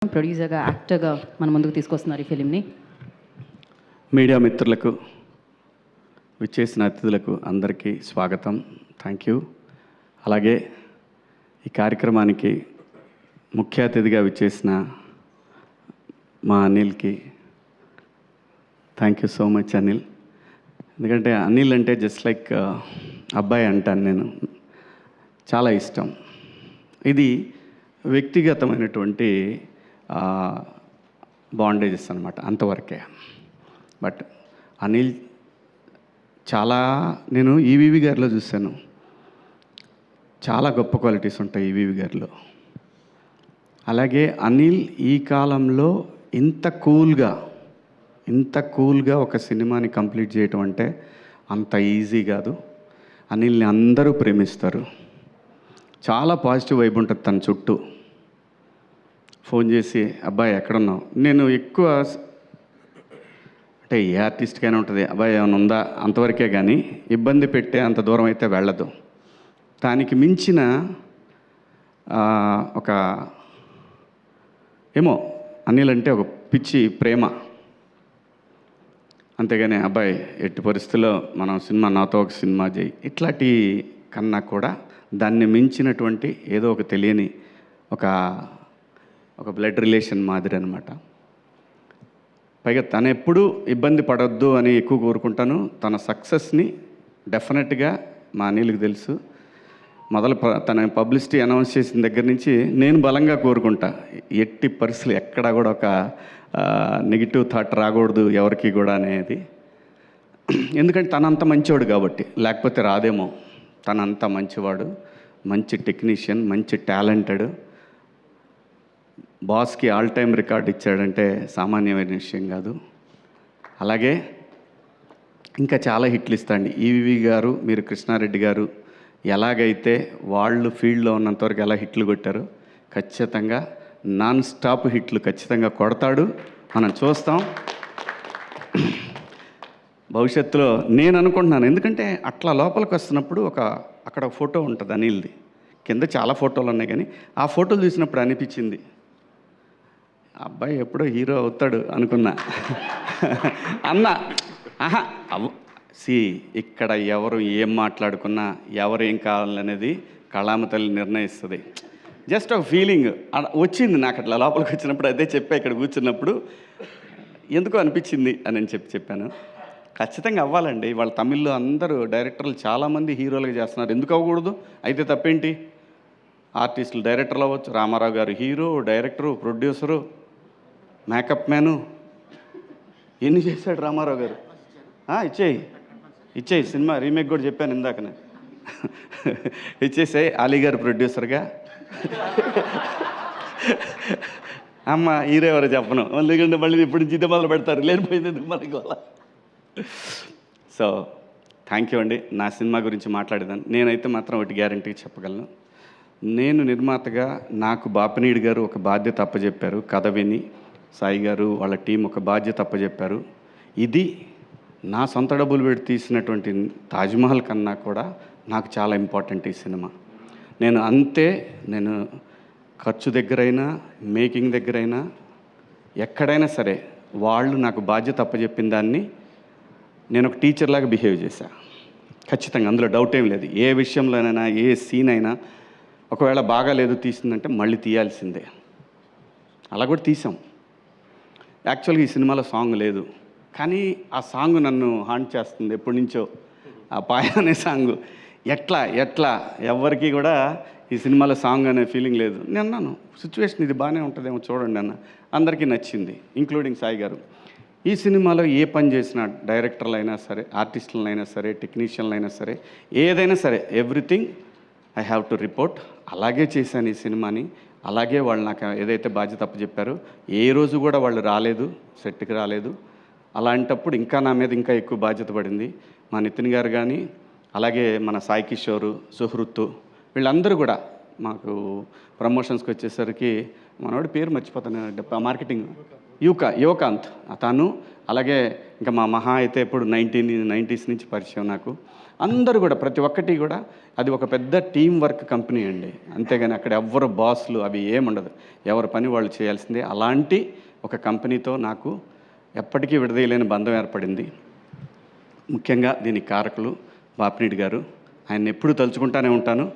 ప్రొడ్యూసర్గా యాక్టర్గా మన ముందుకు తీసుకొస్తున్నారు ఈ ఫిలింని. మీడియా మిత్రులకు, విచ్చేసిన అతిథులకు అందరికీ స్వాగతం. Thank you. అలాగే ఈ కార్యక్రమానికి ముఖ్య అతిథిగా విచ్చేసిన మా అనిల్కి thank you so much Anil. ఎందుకంటే అనిల్ అంటే జస్ట్ లైక్ అబ్బాయి అంటాను నేను, చాలా ఇష్టం. ఇది వ్యక్తిగతమైనటువంటి బాండేజెస్ అనమాట, అంతవరకే. బట్ అనిల్ చాలా, నేను ఈవీవి గారిలో చూశాను, చాలా గొప్ప క్వాలిటీస్ ఉంటాయి ఈవీవి గారిలో. అలాగే అనిల్ ఈ కాలంలో ఇంత కూల్గా ఒక సినిమాని కంప్లీట్ చేయటం అంటే అంత ఈజీ కాదు. అనిల్ని అందరూ ప్రేమిస్తారు. చాలా పాజిటివ్ వైబ్ ఉంటుంది తన చుట్టూ. ఫోన్ చేసి అబ్బాయి ఎక్కడున్నావు, నేను ఎక్కువ అంటే ఏ ఆర్టిస్ట్కైనా ఉంటుంది, అబ్బాయి ఏమైనా ఉందా అంతవరకే, కానీ ఇబ్బంది పెట్టే అంత దూరం అయితే వెళ్ళదు. దానికి మించిన ఒక ఏమో అనిల్ అంటే ఒక పిచ్చి ప్రేమ. అంతేగాని అబ్బాయి ఎట్టి పరిస్థితుల్లో మనం సినిమా, నాతో ఒక సినిమా చేయి, ఇట్లాంటి కన్నా కూడా దాన్ని మించినటువంటి ఏదో ఒక తెలియని ఒక బ్లడ్ రిలేషన్ మాదిరి అనమాట. పైగా తను ఎప్పుడూ ఇబ్బంది పడొద్దు అని ఎక్కువ కోరుకుంటాను. తన సక్సెస్ని డెఫినెట్గా మా అనిల్కి తెలుసు. తన పబ్లిసిటీ అనౌన్స్ చేసిన దగ్గర నుంచి నేను బలంగా కోరుకుంటా, ఎట్టి పరిస్థితులు ఎక్కడా కూడా ఒక నెగిటివ్ థాట్ రాకూడదు ఎవరికి కూడా అనేది. ఎందుకంటే తనంత మంచివాడు కాబట్టి, లేకపోతే రాదేమో. తనంత మంచివాడు, మంచి టెక్నీషియన్, మంచి టాలెంటెడ్. బాస్కి ఆల్ టైమ్ రికార్డ్ ఇచ్చాడంటే సామాన్యమైన విషయం కాదు. అలాగే ఇంకా చాలా హిట్లు ఇస్తాండి ఈవీవి గారు. మీరు కృష్ణారెడ్డి గారు ఎలాగైతే వాళ్ళు ఫీల్డ్లో ఉన్నంతవరకు ఎలా హిట్లు కొట్టారో, ఖచ్చితంగా నాన్ స్టాప్ హిట్లు ఖచ్చితంగా కొడతాడు, మనం చూస్తాం భవిష్యత్తులో. నేను అనుకుంటున్నాను, ఎందుకంటే అట్లా లోపలికి వస్తున్నప్పుడు అక్కడ ఫోటో ఉంటుంది అనిల్ది, కింద చాలా ఫోటోలు ఉన్నాయి, కానీ ఆ ఫోటోలు చూసినప్పుడు అనిపించింది అబ్బాయి ఎప్పుడో హీరో అవుతాడు అనుకున్నా. ఇక్కడ ఎవరు ఏం మాట్లాడుకున్నా, ఎవరు ఏం కావాలనేది కళామ తల్లి నిర్ణయిస్తుంది. జస్ట్ ఒక ఫీలింగ్ వచ్చింది నాకు అట్లా లోపలికి వచ్చినప్పుడు. అదే చెప్పా ఇక్కడ కూర్చున్నప్పుడు, ఎందుకో అనిపించింది అని చెప్పాను. ఖచ్చితంగా అవ్వాలండి. వాళ్ళ తమిళ్లో అందరూ డైరెక్టర్లు చాలామంది హీరోలుగా చేస్తున్నారు, ఎందుకు అవ్వకూడదు? అయితే తప్పేంటి? ఆర్టిస్టులు డైరెక్టర్లు అవ్వచ్చు. రామారావు గారు hero, director, producer, makeup man, ఎన్ని చేశాడు రామారావు గారు. ఇచ్చేయి సినిమా రీమేక్ కూడా చెప్పాను ఇందాకనే. ఇచ్చేసాయి. అలీ గారు ప్రొడ్యూసర్గా. అమ్మ హీరో ఎవరో చెప్పను, ఎందుకంటే మళ్ళీ ఇప్పుడు జిద్ద మొదలు పెడతారు, లేనిపోయింది ఎందుకు మనకి వాళ్ళ. సో థ్యాంక్ యూ అండి. నా సినిమా గురించి మాట్లాడేదాన్ని నేనైతే మాత్రం ఒకటి గ్యారంటీ చెప్పగలను. నేను నిర్మాతగా నాకు బాపినీడు గారు ఒక బాధ్యత అప్పచెప్పారు. కథ విని సాయి గారు వాళ్ళ టీం ఒక బాధ్యత అప్పచెప్పారు. ఇది నా సొంత డబ్బులు పెట్టి తీసినటువంటి తాజ్మహల్ కన్నా కూడా నాకు చాలా ఇంపార్టెంట్ ఈ సినిమా. నేను ఖర్చు దగ్గరైనా, మేకింగ్ దగ్గరైనా, ఎక్కడైనా సరే వాళ్ళు నాకు బాధ్యత అప్పచెప్పిన దాన్ని నేను ఒక టీచర్లాగా బిహేవ్ చేశా. ఖచ్చితంగా, అందులో డౌట్ ఏం లేదు. ఏ విషయంలోనైనా, ఏ సీన్ అయినా ఒకవేళ బాగాలేదు తీసిందంటే మళ్ళీ తీయాల్సిందే. అలా కూడా తీసాం. యాక్చువల్గా ఈ సినిమాలో సాంగ్ లేదు, కానీ ఆ సాంగ్ నన్ను హాంట్ చేస్తుంది ఎప్పటి నుంచో. ఆ పాయ అనే సాంగ్ ఎట్లా ఎవరికి కూడా ఈ సినిమాలో సాంగ్ అనే ఫీలింగ్ లేదు. నేను అన్నాను సిచ్యువేషన్ ఇది బాగానే ఉంటుందేమో చూడండి అన్న. అందరికీ నచ్చింది, ఇంక్లూడింగ్ సాయి గారు. ఈ సినిమాలో ఏ పని చేసినా, డైరెక్టర్లు అయినా సరే, ఆర్టిస్టులైనా సరే, టెక్నీషియన్లైనా సరే, ఏదైనా సరే, everything I have to report. అలాగే చేశాను ఈ సినిమాని. అలాగే వాళ్ళు నాకు ఏదైతే బాధ్యత అప్పచెప్పారో, ఏ రోజు కూడా వాళ్ళు రాలేదు, సెట్కి రాలేదు. అలాంటప్పుడు ఇంకా నా మీద ఇంకా ఎక్కువ బాధ్యత పడింది. మా నితిన్ గారు కానీ, అలాగే మన సాయి కిషోరు, సుహృత్తు, వీళ్ళందరూ కూడా మాకు ప్రమోషన్స్కి వచ్చేసరికి, మనోడి పేరు మర్చిపోతాను, మార్కెటింగ్ యువకాంత్ తను, అలాగే ఇంకా మా మహా అయితే ఇప్పుడు 1990s నుంచి పరిచయం నాకు. అందరూ కూడా ప్రతి ఒక్కటి కూడా అది ఒక పెద్ద టీం వర్క్ కంపెనీ అండి. అంతేగాని అక్కడ ఎవ్వరు బాస్లు అవి ఏముండదు, ఎవరి పని వాళ్ళు చేయాల్సిందే. అలాంటి ఒక కంపెనీతో నాకు ఎప్పటికీ విడదీయలేని బంధం ఏర్పడింది. ముఖ్యంగా దీనికి కారకులు బాపినీడి గారు. ఆయన ఎప్పుడు తలుచుకుంటానే ఉంటాను.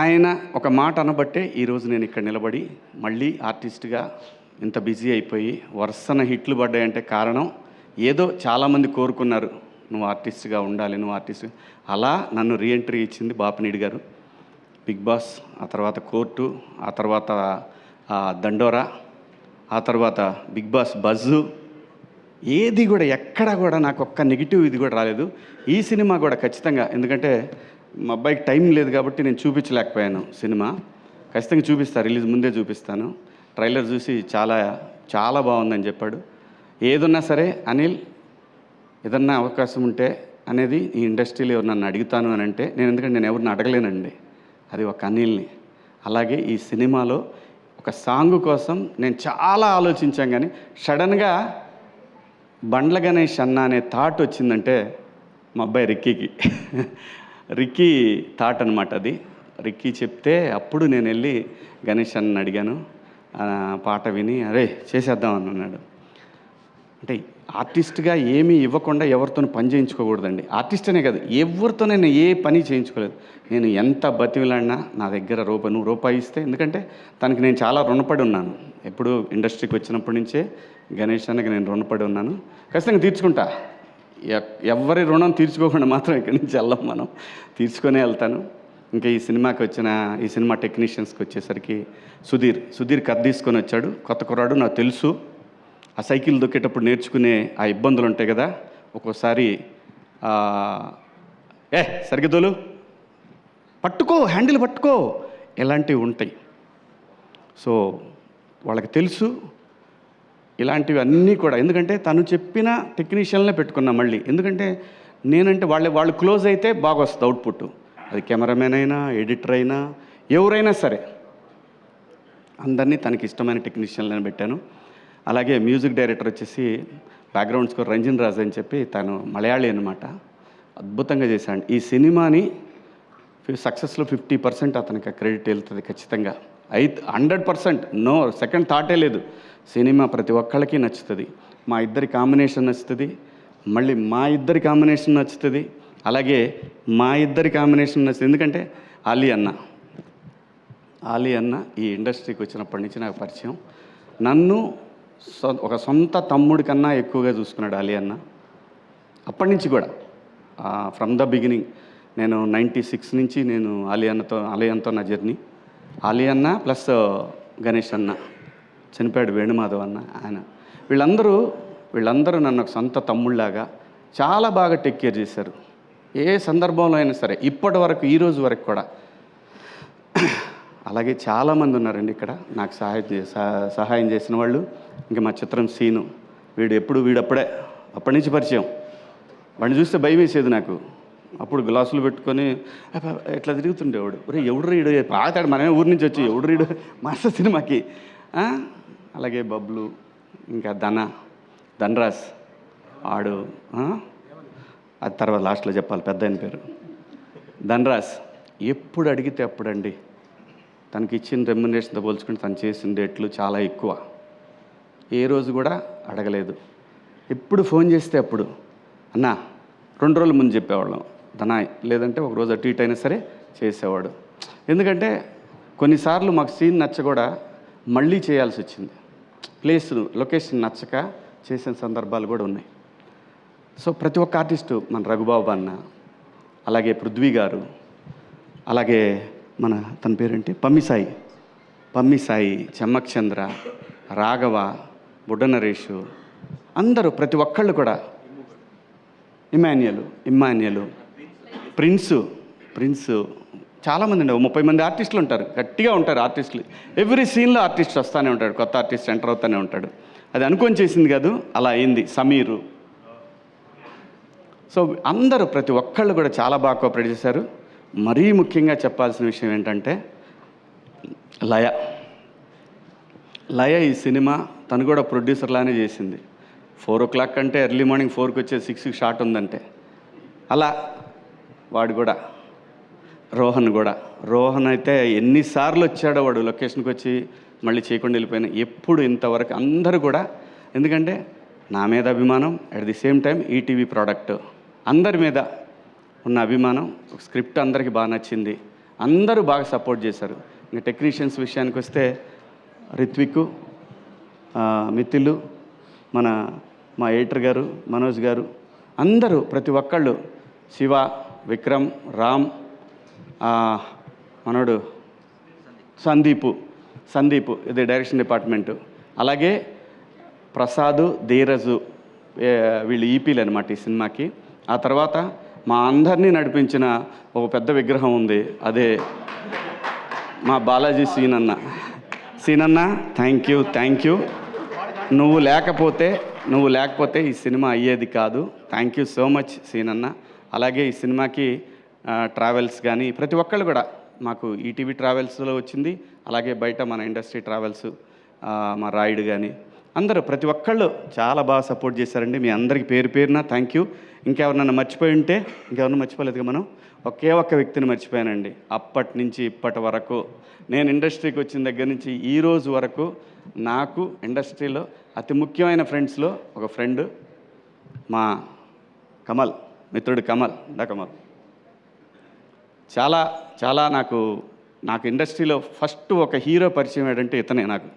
ఆయన ఒక మాట అనబట్టే ఈరోజు నేను ఇక్కడ నిలబడి మళ్ళీ ఆర్టిస్ట్గా ఇంత బిజీ అయిపోయి వరుసన హిట్లు పడ్డాయంటే కారణం ఏదో చాలామంది కోరుకున్నారు, నువ్వు ఆర్టిస్ట్గా ఉండాలి, నువ్వు ఆర్టిస్ట్. అలా నన్ను రీఎంట్రీ ఇచ్చింది బాపినీడి గారు. బిగ్ బాస్, ఆ తర్వాత కోర్టు, ఆ తర్వాత దండోరా, ఆ తర్వాత బిగ్ బాస్ బజ్జు, ఏది కూడా ఎక్కడా కూడా నాకు ఒక్క నెగిటివ్ ఇది కూడా రాలేదు. ఈ సినిమా కూడా ఖచ్చితంగా, ఎందుకంటే మా అబ్బాయికి టైం లేదు కాబట్టి నేను చూపించలేకపోయాను. సినిమా ఖచ్చితంగా చూపిస్తాను, రిలీజ్ ముందే చూపిస్తాను. ట్రైలర్ చూసి చాలా చాలా బాగుందని చెప్పాడు. ఏదున్నా సరే అనిల్, ఏదన్నా అవకాశం ఉంటే అనేది ఈ ఇండస్ట్రీలో ఎవరు నన్ను అడుగుతాను అని అంటే ఎందుకంటే నేను ఎవరిని అడగలేనండి, అది ఒక అనిల్ని. అలాగే ఈ సినిమాలో ఒక సాంగ్ కోసం నేను చాలా ఆలోచించాను, కానీ సడన్గా బండ్ల గణేష్ అన్న అనే థాట్ వచ్చిందంటే మా అబ్బాయి రిక్కీ థాట్ అనమాట అది. రిక్కీ చెప్తే అప్పుడు నేను వెళ్ళి గణేష్ అన్నని అడిగాను. పాట విని అరే చేసేద్దాం అని అన్నాడు. అంటే ఆర్టిస్ట్గా ఏమీ ఇవ్వకుండా ఎవరితో పని చేయించుకోకూడదండి. ఆర్టిస్ట్ అనే కాదు, ఎవరితో నేను ఏ పని చేయించుకోలేదు. నేను ఎంత బతిమిలాడినా నా దగ్గర నువ్వు రూపాయి ఇస్తే, ఎందుకంటే తనకి నేను చాలా రుణపడి ఉన్నాను. ఎప్పుడు ఇండస్ట్రీకి వచ్చినప్పటి నుంచే గణేష్ అన్నకి నేను రుణపడి ఉన్నాను. ఖచ్చితంగా తీర్చుకుంటా. ఎవరి రుణం తీర్చుకోకుండా మాత్రం ఇక్కడి నుంచి వెళ్ళాం, మనం తీర్చుకొనే వెళ్తాను. ఇంకా ఈ సినిమా టెక్నీషియన్స్కి వచ్చేసరికి సుధీర్ కథ తీసుకొని వచ్చాడు. కొత్త కుర్రాడు, నాకు తెలుసు. ఆ సైకిల్ దొక్కేటప్పుడు నేర్చుకునే ఆ ఇబ్బందులు ఉంటాయి కదా, ఒక్కోసారి సరిగ్గా దోలు, పట్టుకో, హ్యాండిల్ పట్టుకో, ఇలాంటివి ఉంటాయి. సో వాళ్ళకి తెలుసు ఇలాంటివి అన్నీ కూడా. ఎందుకంటే తను చెప్పిన టెక్నీషియన్లే పెట్టుకున్నా మళ్ళీ. ఎందుకంటే నేనంటే వాళ్ళు క్లోజ్ అయితే బాగా వస్తుంది అవుట్పుట్. అది కెమెరామెన్ అయినా, ఎడిటర్ అయినా, ఎవరైనా సరే అందరినీ తనకి ఇష్టమైన టెక్నీషియన్లను పెట్టాను. అలాగే మ్యూజిక్ డైరెక్టర్ వచ్చేసి బ్యాక్గ్రౌండ్ స్కోర్ రంజన్ రాజ్ అని చెప్పి, తను మలయాళీ అనమాట. అద్భుతంగా చేశాడు. ఈ సినిమాని సక్సెస్లో 50% అతనికి క్రెడిట్ వెళ్తుంది ఖచ్చితంగా. 100%, నో సెకండ్ థాటే లేదు. సినిమా ప్రతి ఒక్కళ్ళకి నచ్చుతుంది. మా ఇద్దరి కాంబినేషన్ నచ్చుతుంది, మళ్ళీ మా ఇద్దరి కాంబినేషన్ నచ్చుతుంది, అలాగే మా ఇద్దరి కాంబినేషన్ నచ్చుతుంది. ఎందుకంటే ఆలీ అన్న ఈ ఇండస్ట్రీకి వచ్చినప్పటి నుంచి నాకు పరిచయం. నన్ను ఒక సొంత తమ్ముడి కన్నా ఎక్కువగా చూసుకున్నాడు ఆలీ అన్న. అప్పటి నుంచి కూడా ఫ్రమ్ ద బిగినింగ్ నేను 96 నుంచి నేను ఆలీ అన్నతో నా జర్నీ. ఆలీ అన్న ప్లస్ గణేష్ అన్న, చనిపోయాడు వేణుమాధవ్ అన్న, ఆయన, వీళ్ళందరూ నన్ను ఒక సొంత తమ్ముళ్ళలాగా చాలా బాగా టేక్ కేర్ చేశారు. ఏ సందర్భంలో అయినా సరే, ఇప్పటి వరకు, ఈరోజు వరకు కూడా. అలాగే చాలామంది ఉన్నారండి ఇక్కడ నాకు సహాయం చేసిన వాళ్ళు. ఇంకా మా చిత్రం సీను, అప్పటి నుంచి పరిచయం. వాడిని చూస్తే భయం వేసేది నాకు. అప్పుడు గ్లాసులు పెట్టుకొని ఇట్లా తిరుగుతుండేవాడు. ఎవడు రీడు పాతాడు, మనమే ఊరి నుంచి వచ్చి ఎవడు రీడు మాస్టర్ సినిమాకి. అలాగే బబ్లు, ఇంకా ధనరాజ్ ఆడు, అది తర్వాత లాస్ట్లో చెప్పాలి, పెద్ద ఆయన పేరు ధనరాజ్. ఎప్పుడు అడిగితే అప్పుడండి, తనకి ఇచ్చిన రెమ్యునరేషన్తో పోల్చుకుంటే తను చేసిన డేట్లు చాలా ఎక్కువ. ఏ రోజు కూడా అడగలేదు. ఎప్పుడు ఫోన్ చేస్తే అప్పుడు అన్నా 2 రోజుల ముందు చెప్పేవాళ్ళం ధనాయ్, లేదంటే ఒక రోజు అటు ఇటు అయినా సరే చేసేవాడు. ఎందుకంటే కొన్నిసార్లు మాకు సీన్ నచ్చ కూడా మళ్ళీ చేయాల్సి వచ్చింది. లొకేషన్ నచ్చక చేసిన సందర్భాలు కూడా ఉన్నాయి. సో ప్రతి ఒక్క ఆర్టిస్టు, మన రఘుబాబు అన్న, అలాగే పృథ్వీ గారు, అలాగే తన పేరేంటి పమ్మిసాయి, చెమ్మక్ చంద్ర, రాఘవ, బుడ్డ నరేషు, అందరూ ప్రతి ఒక్కళ్ళు కూడా, ఇమ్మాన్యుయల్, ప్రిన్స్, చాలామంది అండి, 30 మంది ఆర్టిస్టులు ఉంటారు, గట్టిగా ఉంటారు ఆర్టిస్టులు. ఎవ్రీ సీన్లో ఆర్టిస్ట్ వస్తూనే ఉంటాడు, కొత్త ఆర్టిస్ట్ ఎంటర్ అవుతూనే ఉంటాడు. అది అనుకొని చేసింది కాదు, అలా అయింది. సమీరు. సో అందరూ ప్రతి ఒక్కళ్ళు కూడా చాలా బాగా కోఆపరేట్ చేశారు. మరీ ముఖ్యంగా చెప్పాల్సిన విషయం ఏంటంటే లయ ఈ సినిమా తను కూడా ప్రొడ్యూసర్లానే చేసింది. 4 o'clock అంటే ఎర్లీ మార్నింగ్ 4కి వచ్చే 6కి షాట్ ఉందంటే అలా వాడు కూడా రోహన్ అయితే ఎన్నిసార్లు వచ్చాడో వాడు లొకేషన్కి వచ్చి మళ్ళీ చేయకుండా వెళ్ళిపోయినా ఎప్పుడు ఇంతవరకు అందరూ కూడా, ఎందుకంటే నా మీద అభిమానం, at the same time ETV product అందరి మీద ఉన్న అభిమానం. స్క్రిప్ట్ అందరికీ బాగా నచ్చింది, అందరూ బాగా సపోర్ట్ చేశారు. ఇంకా టెక్నీషియన్స్ విషయానికి వస్తే రిత్విక్, మిథిలు, మా ఎడిటర్ గారు మనోజ్ గారు, అందరూ ప్రతి ఒక్కళ్ళు, శివ, విక్రమ్, రామ్, మనోడు సందీపు ఇది డైరెక్షన్ డిపార్ట్మెంటు, అలాగే ప్రసాద్, ధీరజు, వీళ్ళు ఈపీలు అనమాట ఈ సినిమాకి. ఆ తర్వాత మా అందరినీ నడిపించిన ఒక పెద్ద విగ్రహం ఉంది, అదే మా బాలాజీ సీనన్న. Thank you. నువ్వు లేకపోతే ఈ సినిమా అయ్యేది కాదు. థ్యాంక్ యూ సో మచ్ సీనన్న. అలాగే ఈ సినిమాకి ట్రావెల్స్ కానీ ప్రతి ఒక్కళ్ళు కూడా, మాకు ఈటీవీ ట్రావెల్స్లో వచ్చింది, అలాగే బయట మన ఇండస్ట్రీ ట్రావెల్స్, మా రాయుడు కానీ అందరూ ప్రతి ఒక్కళ్ళు చాలా బాగా సపోర్ట్ చేశారండి. మీ అందరికీ పేరున థ్యాంక్ యూ. ఇంకెవరినన్నా మర్చిపోయి ఉంటే, ఇంకెవరన్నా మర్చిపోలేదుగా, మనం ఒకే ఒక్క వ్యక్తిని మర్చిపోయానండి. అప్పటి నుంచి ఇప్పటి వరకు, నేను ఇండస్ట్రీకి వచ్చిన దగ్గర నుంచి ఈ రోజు వరకు నాకు ఇండస్ట్రీలో అతి ముఖ్యమైన ఫ్రెండ్స్లో ఒక ఫ్రెండ్ మా కమల్, మిత్రుడు కమల్. చాలా నాకు ఇండస్ట్రీలో ఫస్ట్ ఒక హీరో పరిచయం ఏంటంటే ఇతనే. నాకు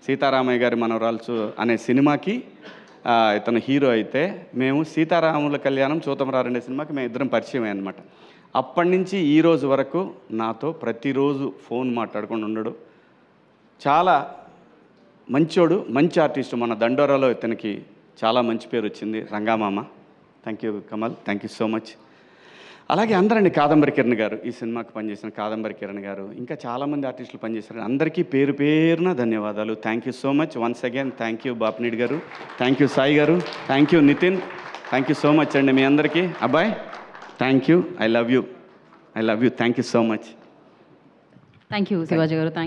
సీతారామయ్య గారి మనవరాల్సు అనే సినిమాకి ఇతను హీరో అయితే, మేము సీతారాముల కళ్యాణం చూతమరారండే సినిమాకి మేము ఇద్దరం పరిచయం అనమాట. అప్పటి నుంచి ఈ రోజు వరకు నాతో ప్రతిరోజు ఫోన్ మాట్లాడుకొని ఉండడు. చాలా మంచోడు, మంచి ఆర్టిస్ట్. మన దండోరాలో ఇతనికి చాలా మంచి పేరు వచ్చింది, రంగామామ. Thank you Kamal, thank you so much. అలాగే అందరండి, కాదంబరి కిరణ్ గారు, ఈ సినిమాకి పనిచేసిన కాదంబరి కిరణ్ గారు, ఇంకా చాలామంది ఆర్టిస్టులు పనిచేశారు. అందరికీ పేరున ధన్యవాదాలు. Thank you so much once again. Thank you Bapineed garu, thank you Sai garu, thank you Nitin, thank you so much అండి మీ అందరికీ. అబ్బాయ్ thank you, I love you, thank you so much. Thank you Shivaji garu, thank you.